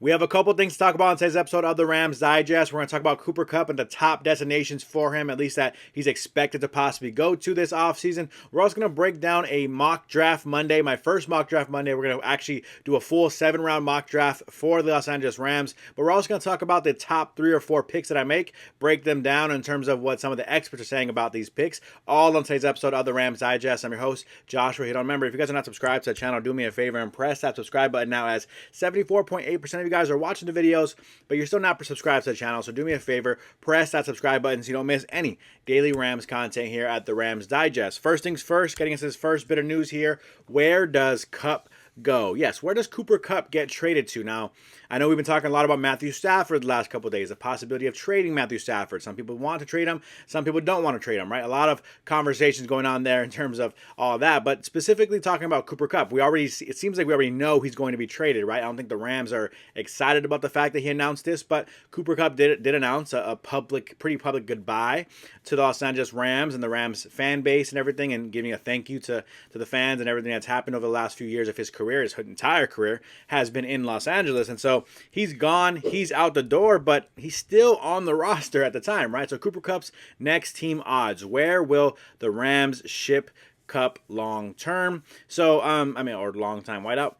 We have a couple things to talk about in today's episode of the Rams Digest. We're going to talk about Cooper Kupp and the top destinations for him, at least that he's expected to possibly go to this offseason. We're also going to break down a mock draft Monday, my first mock draft Monday. We're going to actually do a full 7-round mock draft for the Los Angeles Rams. But we're also going to talk about the top 3 or 4 picks that I make, break them down in terms of what some of the experts are saying about these picks, all on today's episode of the Rams Digest. I'm your host, Joshua Hill. Remember, if you guys are not subscribed to the channel, do me a favor and press that subscribe button now, as 74.8% of you guys are watching the videos, but you're still not subscribed to the channel. So do me a favor, press that subscribe button so you don't miss any daily Rams content here at the Rams Digest. First things first, getting into this first bit of news here. Where does Kupp go? Yes, where does Cooper Kupp get traded to? Now, I know we've been talking a lot about Matthew Stafford the last couple of days, the possibility of trading Matthew Stafford. Some people want to trade him, some people don't want to trade him, right? A lot of conversations going on there in terms of all of that, but specifically talking about Cooper Kupp, it seems like we already know he's going to be traded, right? I don't think the Rams are excited about the fact that he announced this, but Cooper Kupp did announce a pretty public goodbye to the Los Angeles Rams and the Rams fan base and everything, and giving a thank you to the fans and everything that's happened over the last few years of his career. His entire career has been in Los Angeles, and so he's gone, he's out the door, but he's still on the roster at the time, right? So Cooper Kupp's next team odds. Where will the Rams ship Kupp long term? So or long time wideout.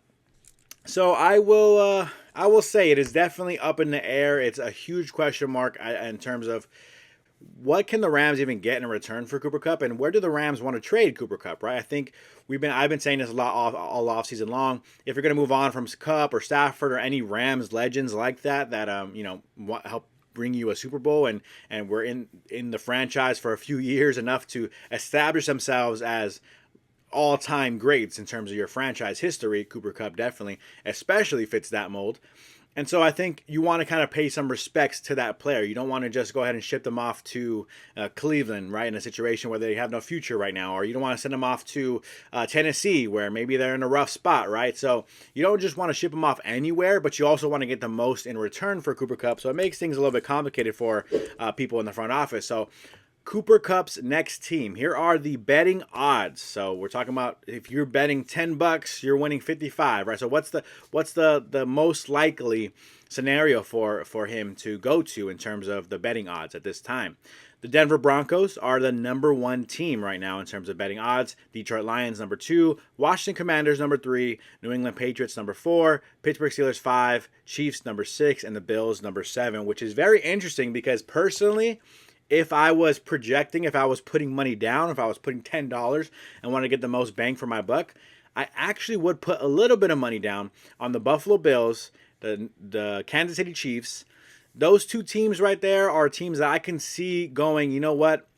So I will say it is definitely up in the air. It's a huge question mark in terms of what can the Rams even get in return for Cooper Kupp, and where do the Rams want to trade Cooper Kupp, right? I think I've been saying this a lot all offseason long. If you're going to move on from Kupp or Stafford or any Rams legends like that help bring you a Super Bowl and we're in the franchise for a few years, enough to establish themselves as all-time greats in terms of your franchise history, Cooper Kupp definitely, especially fits that mold. And so I think you want to kind of pay some respects to that player. You don't want to just go ahead and ship them off to Cleveland, right, in a situation where they have no future right now. Or you don't want to send them off to Tennessee, where maybe they're in a rough spot, right? So you don't just want to ship them off anywhere, but you also want to get the most in return for Cooper Kupp. So it makes things a little bit complicated for people in the front office. So Cooper Kupp's next team. Here are the betting odds. So we're talking about if you're betting $10, you're winning 55, right? So what's the most likely scenario for him to go to in terms of the betting odds at this time? The Denver Broncos are the number 1 team right now in terms of betting odds. Detroit Lions number 2, Washington Commanders number 3, New England Patriots number 4, Pittsburgh Steelers 5, Chiefs number 6, and the Bills number 7, which is very interesting because personally, if I was putting money down, if I was putting $10 and wanted to get the most bang for my buck, I actually would put a little bit of money down on the Buffalo Bills, the Kansas City Chiefs. Those 2 teams right there are teams that I can see going, you know what?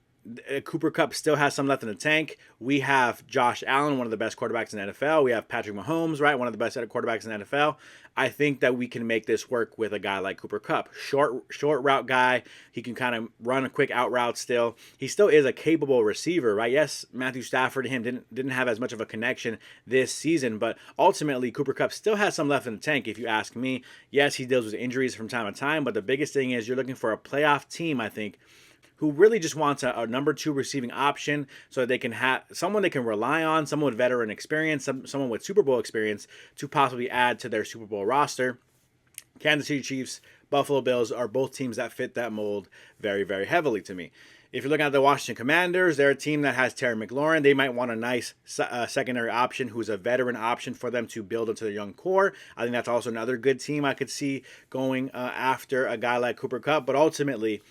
Cooper Kupp still has some left in the tank. We have Josh Allen, one of the best quarterbacks in the NFL. We have Patrick Mahomes, right, one of the best quarterbacks in the NFL. I think that we can make this work with a guy like Cooper Kupp. Short route guy. He can kind of run a quick out route still. He still is a capable receiver, right? Yes, Matthew Stafford and him didn't have as much of a connection this season, but ultimately Cooper Kupp still has some left in the tank, if you ask me. Yes, he deals with injuries from time to time, but the biggest thing is you're looking for a playoff team, I think, who really just wants a number 2 receiving option so that they can have someone they can rely on, someone with veteran experience, someone with Super Bowl experience to possibly add to their Super Bowl roster. Kansas City Chiefs, Buffalo Bills are both teams that fit that mold very, very heavily to me. If you're looking at the Washington Commanders, they're a team that has Terry McLaurin. They might want a nice secondary option who's a veteran option for them to build into their young core. I think that's also another good team I could see going after a guy like Cooper Kupp. But ultimately,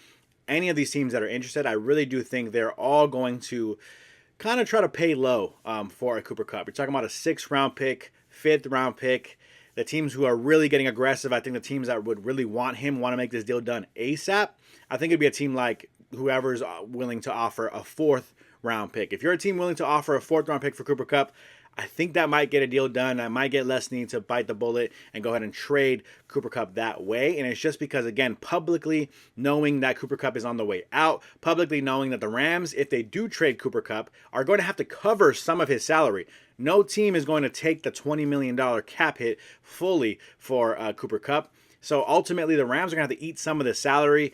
any of these teams that are interested, I really do think they're all going to kind of try to pay low for a Cooper Kupp. You're talking about a 6th-round pick, 5th-round pick. The teams who are really getting aggressive, I think the teams that would really want to make this deal done ASAP. I think it'd be a team like whoever's willing to offer a 4th-round pick. If you're a team willing to offer a 4th-round pick for Cooper Kupp, I think that might get a deal done. I might get Les Snead to bite the bullet and go ahead and trade Cooper Kupp that way. And it's just because, again, publicly knowing that Cooper Kupp is on the way out, publicly knowing that the Rams, if they do trade Cooper Kupp, are going to have to cover some of his salary. No team is going to take the $20 million cap hit fully for Cooper Kupp. So ultimately, the Rams are going to have to eat some of the salary,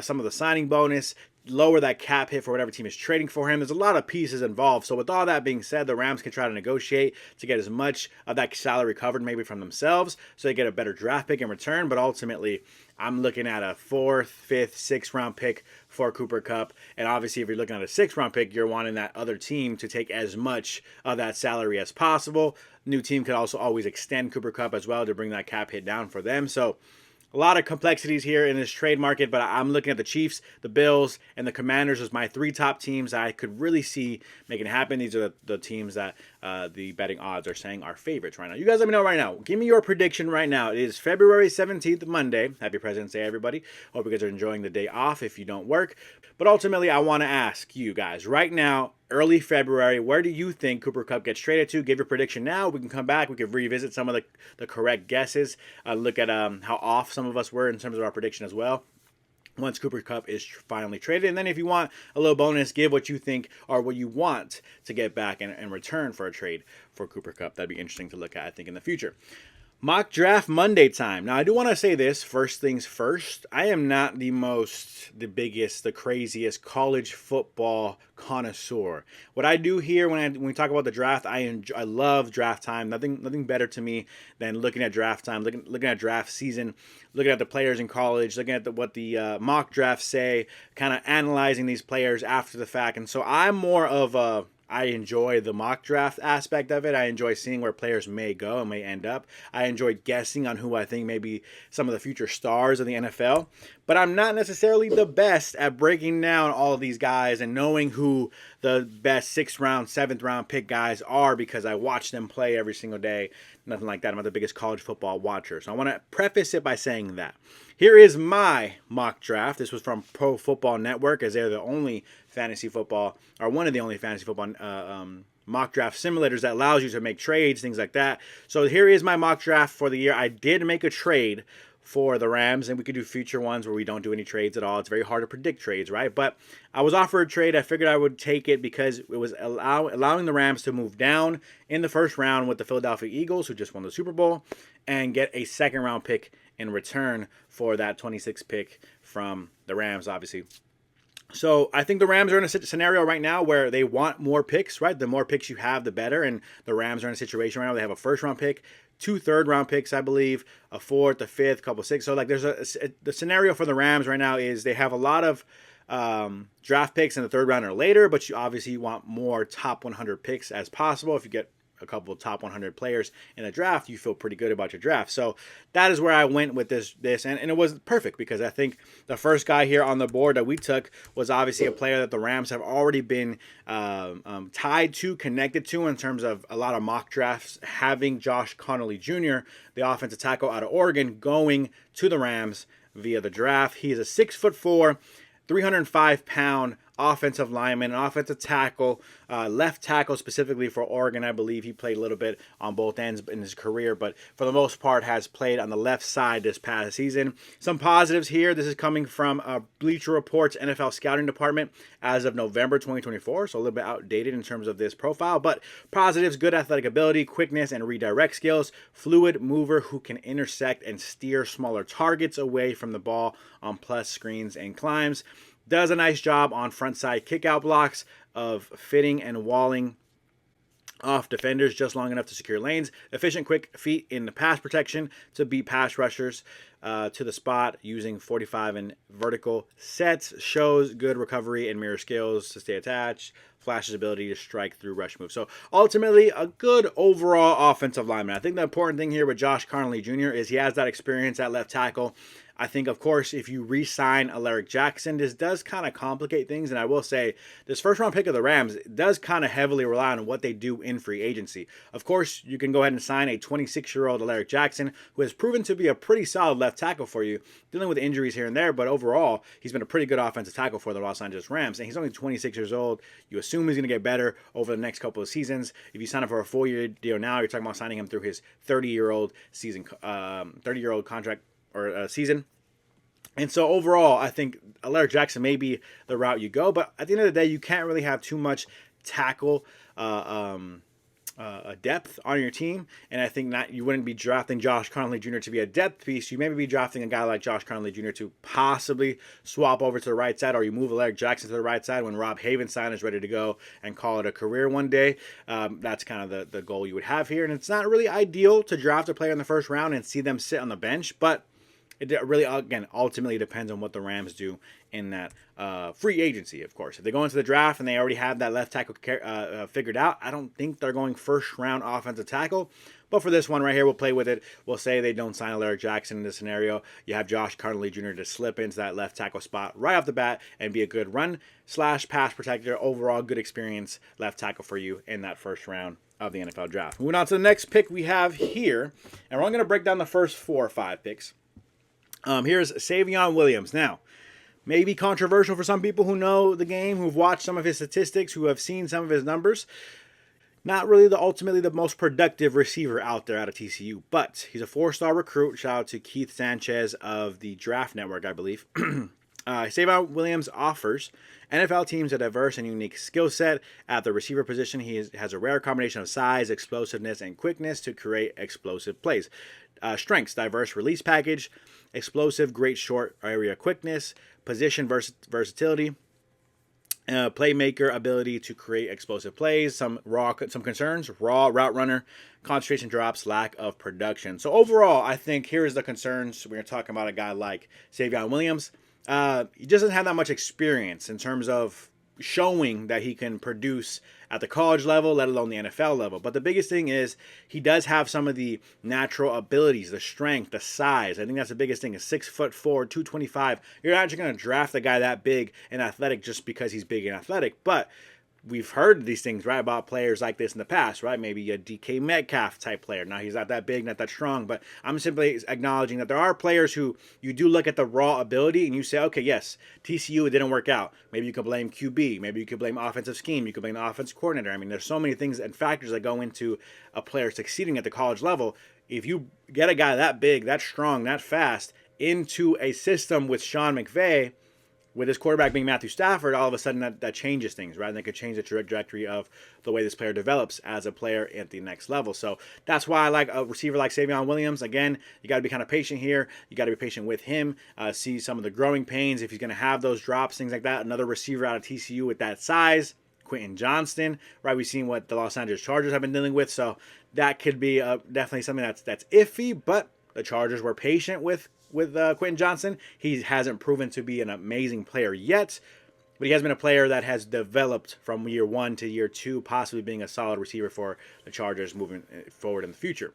some of the signing bonus, lower that cap hit for whatever team is trading for him. There's a lot of pieces involved. So with all that being said, the Rams can try to negotiate to get as much of that salary covered maybe from themselves so they get a better draft pick in return. But ultimately, I'm looking at a 4th, 5th, 6th round pick for Cooper Kupp. And obviously, if you're looking at a 6th round pick, you're wanting that other team to take as much of that salary as possible. New team could also always extend Cooper Kupp as well to bring that cap hit down for them. So a lot of complexities here in this trade market, but I'm looking at the Chiefs, the Bills, and the Commanders as my 3 top teams I could really see making it happen. These are the teams that the betting odds are saying are favorites right now. You guys let me know right now. Give me your prediction right now. It is February 17th, Monday. Happy President's Day, everybody. Hope you guys are enjoying the day off if you don't work. But ultimately, I want to ask you guys right now, early February, where do you think Cooper Kupp gets traded to? Give your prediction now. We can come back. We can revisit some of the correct guesses. Look at how off some of us were in terms of our prediction as well, once Cooper Kupp is finally traded. And then if you want a little bonus, give what you think or what you want to get back in return for a trade for Cooper Kupp. That'd be interesting to look at, I think, in the future. Mock Draft Monday time. Now, I do want to say this, first things first. I am not the biggest, the craziest college football connoisseur. What I do here when we talk about the draft, I love draft time. Nothing better to me than looking at draft time, looking at draft season, looking at the players in college, looking at what the mock drafts say, kind of analyzing these players after the fact. And so I'm more of I enjoy the mock draft aspect of it. I enjoy seeing where players may go and may end up. I enjoy guessing on who I think may be some of the future stars of the NFL. But I'm not necessarily the best at breaking down all of these guys and knowing who the best 6th round, 7th round pick guys are because I watch them play every single day. Nothing like that. I'm not the biggest college football watcher. So I want to preface it by saying that. Here is my mock draft. This was from Pro Football Network, as they're the only fantasy football, or one of the only fantasy football mock draft simulators that allows you to make trades, things like that. So here is my mock draft for the year. I did make a trade for the Rams, and we could do future ones where we don't do any trades at all. It's very hard to predict trades, right? But I was offered a trade. I figured I would take it because it was allowing the Rams to move down in the first round with the Philadelphia Eagles, who just won the Super Bowl, and get a 2nd round pick in return for that 26th pick from the Rams, obviously. So I think the Rams are in a scenario right now where they want more picks, right? The more picks you have, the better. And the Rams are in a situation right now. They have a 1st round pick, 2 3rd-round picks, I believe, a 4th, a 5th, couple 6th. So like the scenario for the Rams right now is they have a lot of draft picks in the 3rd round or later, but you obviously want more top 100 picks as possible. If you get a couple of top 100 players in a draft, you feel pretty good about your draft. So that is where I went with this and it was perfect because I think the first guy here on the board that we took was obviously a player that the Rams have already been tied to, connected to in terms of a lot of mock drafts, having Josh Connolly Jr., the offensive tackle out of Oregon, going to the Rams via the draft. He is a 6'4", 305-pound offensive lineman, an offensive tackle, left tackle specifically for Oregon. I believe he played a little bit on both ends in his career, but for the most part has played on the left side this past season. Some positives here. This is coming from Bleacher Report's NFL scouting department as of November 2024, so a little bit outdated in terms of this profile, but positives: good athletic ability, quickness and redirect skills, fluid mover who can intersect and steer smaller targets away from the ball on plus screens and climbs. Does a nice job on front side kickout blocks of fitting and walling off defenders just long enough to secure lanes. Efficient, quick feet in the pass protection to beat pass rushers to the spot using 45 and vertical sets. Shows good recovery and mirror skills to stay attached. Flashes ability to strike through rush moves. So ultimately, a good overall offensive lineman. I think the important thing here with Josh Connolly Jr. is he has that experience at left tackle. I think, of course, if you re-sign Alaric Jackson, this does kind of complicate things. And I will say, this 1st-round pick of the Rams does kind of heavily rely on what they do in free agency. Of course, you can go ahead and sign a 26-year-old Alaric Jackson, who has proven to be a pretty solid left tackle for you, dealing with injuries here and there. But overall, he's been a pretty good offensive tackle for the Los Angeles Rams. And he's only 26 years old. You assume he's going to get better over the next couple of seasons. If you sign up for a 4-year deal now, you're talking about signing him through his 30-year-old contract or season. And so overall, I think Alaric Jackson may be the route you go. But at the end of the day, you can't really have too much tackle a depth on your team, and I think not you wouldn't be drafting Josh Conley Jr. to be a depth piece. You maybe be drafting a guy like Josh Conley Jr. to possibly swap over to the right side, or you move Alec Jackson to the right side when Rob Havenstein is ready to go and call it a career one day. That's kind of the goal you would have here, and it's not really ideal to draft a player in the first round and see them sit on the bench, but it really, again, ultimately depends on what the Rams do in that free agency, of course. If they go into the draft and they already have that left tackle figured out, I don't think they're going first-round offensive tackle. But for this one right here, we'll play with it. We'll say they don't sign Alec Jackson in this scenario. You have Josh Conley Jr. to slip into that left tackle spot right off the bat and be a good run/pass protector. Overall, good experience left tackle for you in that first round of the NFL draft. Moving on to the next pick we have here, and we're only going to break down the first 4 or 5 picks. Here's Kyren Williams. Now, maybe controversial for some people who know the game, who've watched some of his statistics, who have seen some of his numbers. Not really ultimately the most productive receiver out there out of TCU, but he's a 4-star recruit. Shout out to Keith Sanchez of the Draft Network, I believe. Kyren Williams offers NFL teams a diverse and unique skill set at the receiver position. He has a rare combination of size, explosiveness, and quickness to create explosive plays. Strengths: diverse release package, explosive, great short area quickness, position versatility, playmaker ability to create explosive plays. Some concerns: raw route runner, concentration drops, lack of production. So overall, I think here's the concerns. We're talking about a guy like Kyren Williams. He doesn't have that much experience in terms of showing that he can produce at the college level, let alone the NFL level. But the biggest thing is he does have some of the natural abilities, the strength, the size. I think that's the biggest thing. Is 6'4", 225. You're not just going to draft a guy that big and athletic just because he's big and athletic. But we've heard these things, right, about players like this in the past, right? Maybe a DK Metcalf type player. Now, he's not that big, not that strong, but I'm simply acknowledging that there are players who you do look at the raw ability and you say, okay, yes, TCU, it didn't work out. Maybe you could blame QB. Maybe you could blame offensive scheme. You could blame the offensive coordinator. I mean, there's so many things and factors that go into a player succeeding at the college level. If you get a guy that big, that strong, that fast into a system with Sean McVay, with his quarterback being Matthew Stafford, all of a sudden that changes things, right? And that could change the trajectory of the way this player develops as a player at the next level. So that's why I like a receiver like Kyren Williams. Again, you got to be kind of patient here. You got to be patient with him. See some of the growing pains if he's going to have those drops, things like that. Another receiver out of TCU with that size, Quentin Johnston, right? We've seen what the Los Angeles Chargers have been dealing with. So that could be definitely something that's iffy, but the Chargers were patient with Quentin Johnston. He hasn't proven to be an amazing player yet, but he has been a player that has developed from year 1 to year 2, possibly being a solid receiver for the Chargers moving forward in the future.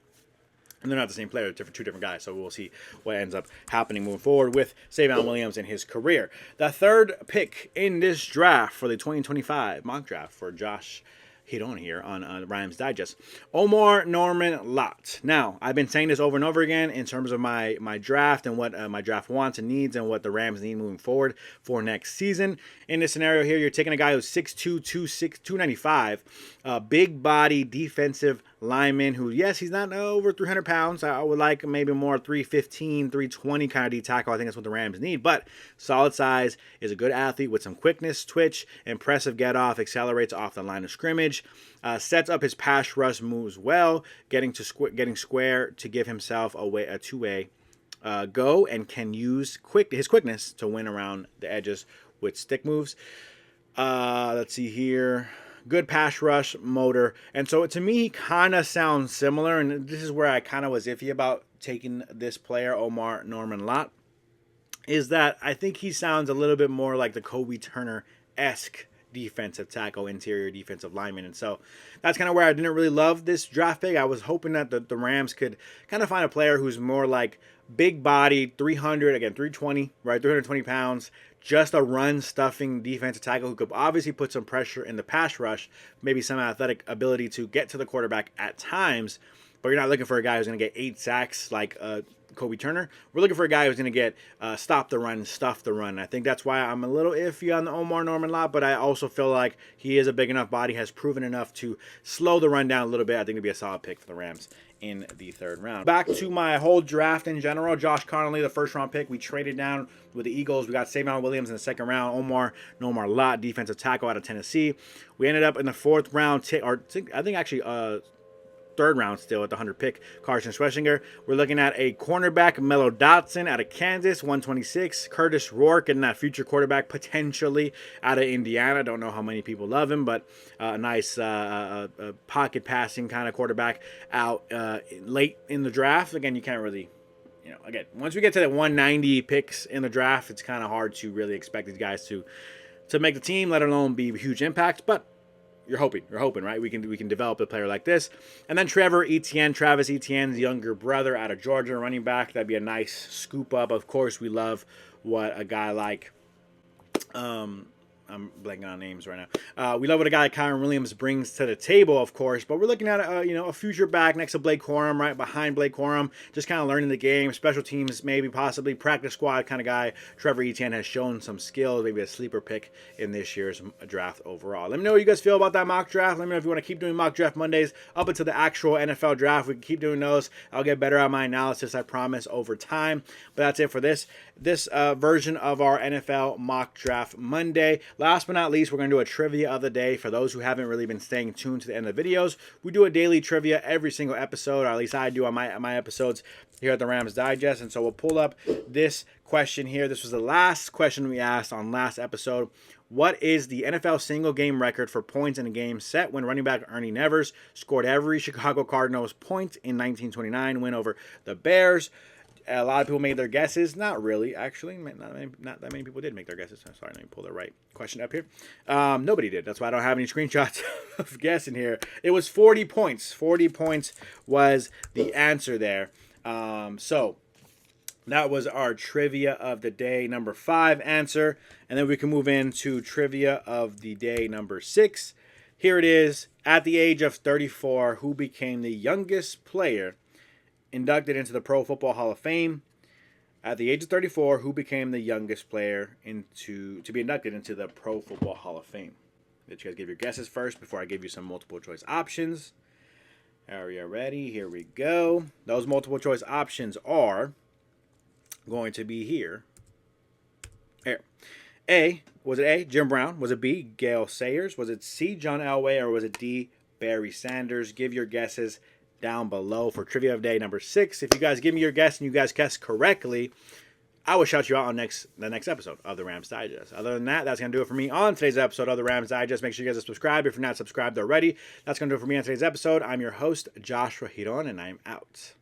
And they're not the same player, they're two different guys, so we'll see what ends up happening moving forward with Kyren Williams in his career. The third pick in this draft for the 2025 mock draft for Josh Giron here on Rams Digest, Omar Norman Lott. Now, I've been saying this over and over again in terms of my draft and what my draft wants and needs and what the Rams need moving forward for next season. In this scenario here, you're taking a guy who's 6'2", 295, big body defensive lineman who, yes, he's not over 300 pounds. I would like maybe more 315, 320 kind of D tackle. I think that's what the Rams need, but solid size, is a good athlete with some quickness, twitch, impressive get off, accelerates off the line of scrimmage, sets up his pass rush moves well, getting square to give himself a two-way go, and can use his quickness to win around the edges with stick moves. Let's see here. Good pass rush motor. And so to me, he kind of sounds similar. And this is where I kind of was iffy about taking this player, Omar Norman Lott, is that I think he sounds a little bit more like the Kobe Turner-esque defensive tackle, interior defensive lineman. And so that's kind of where I didn't really love this draft pick. I was hoping that the Rams could kind of find a player who's more like big body, 320, right? 320 pounds, just a run-stuffing defensive tackle who could obviously put some pressure in the pass rush, maybe some athletic ability to get to the quarterback at times, but you're not looking for a guy who's going to get 8 sacks like Kobe Turner. We're looking for a guy who's going to get stop the run, stuff the run. I think that's why I'm a little iffy on the Omar Norman Lott, but I also feel like he is a big enough body, has proven enough to slow the run down a little bit. I think it'd be a solid pick for the Rams in the third round. Back to my whole draft in general. Josh Conley, the first round pick. We traded down with the Eagles. We got Kyren Williams in the second round. Omar Lott, defensive tackle out of Tennessee. We ended up in the fourth round. I think actually third round still at the 100 pick, Carson Schwesinger. We're looking at a cornerback, Mello Dotson out of Kansas, 126. Curtis Rourke, and that future quarterback potentially out of Indiana. Don't know how many people love him, but a nice pocket passing kind of quarterback out late in the draft. Again, you can't really, again, once we get to the 190 picks in the draft, it's kind of hard to really expect these guys to make the team, let alone be a huge impact, but you're hoping, right? We can develop a player like this. And then Travis Etienne's younger brother out of Georgia, running back. That'd be a nice scoop up. Of course, we love what a guy like, I'm blanking on names right now. We love what a guy like Kyren Williams brings to the table, of course, but we're looking at a future back next to Blake Corum, right behind Blake Corum, just kind of learning the game, special teams, maybe possibly practice squad kind of guy. Travis Etienne has shown some skills, maybe a sleeper pick in this year's draft overall. Let me know what you guys feel about that mock draft. Let me know if you want to keep doing mock draft Mondays up until the actual NFL draft. We can keep doing those. I'll get better at my analysis, I promise, over time. But that's it for this version of our NFL mock draft Monday. Last but not least, we're going to do a trivia of the day. For those who haven't really been staying tuned to the end of the videos, we do a daily trivia every single episode, or at least I do on my episodes here at the Rams Digest. And so we'll pull up this question here. This was the last question we asked on last episode. What is the NFL single game record for points in a game set when running back Ernie Nevers scored every Chicago Cardinals point in 1929 win over the Bears? A lot of people made their guesses. Not really, actually. Not that many people did make their guesses. I'm sorry, let me pull the right question up here. Nobody did. That's why I don't have any screenshots of guessing here. It was 40 points. 40 points was the answer there. So that was our trivia of the day number 5 answer. And then we can move into trivia of the day number 6. Here it is. At the age of 34, who became the youngest player inducted into the Pro Football Hall of Fame? At the age of 34, who became the youngest player to be inducted into the Pro Football Hall of Fame? Let you guys give your guesses first before I give you some multiple choice options. Are you ready? Here we go. Those multiple choice options are going to be here. Here. Was it A, Jim Brown? Was it B, Gale Sayers? Was it C, John Elway? Or was it D, Barry Sanders? Give your guesses down below for trivia of day number 6. If you guys give me your guess and you guys guess correctly, I will shout you out on the next episode of the Rams Digest. Other than that, that's going to do it for me on today's episode of the Rams Digest. Make sure you guys are subscribed if you're not subscribed already. That's going to do it for me on today's episode. I'm your host, Joshua Giron, and I'm out.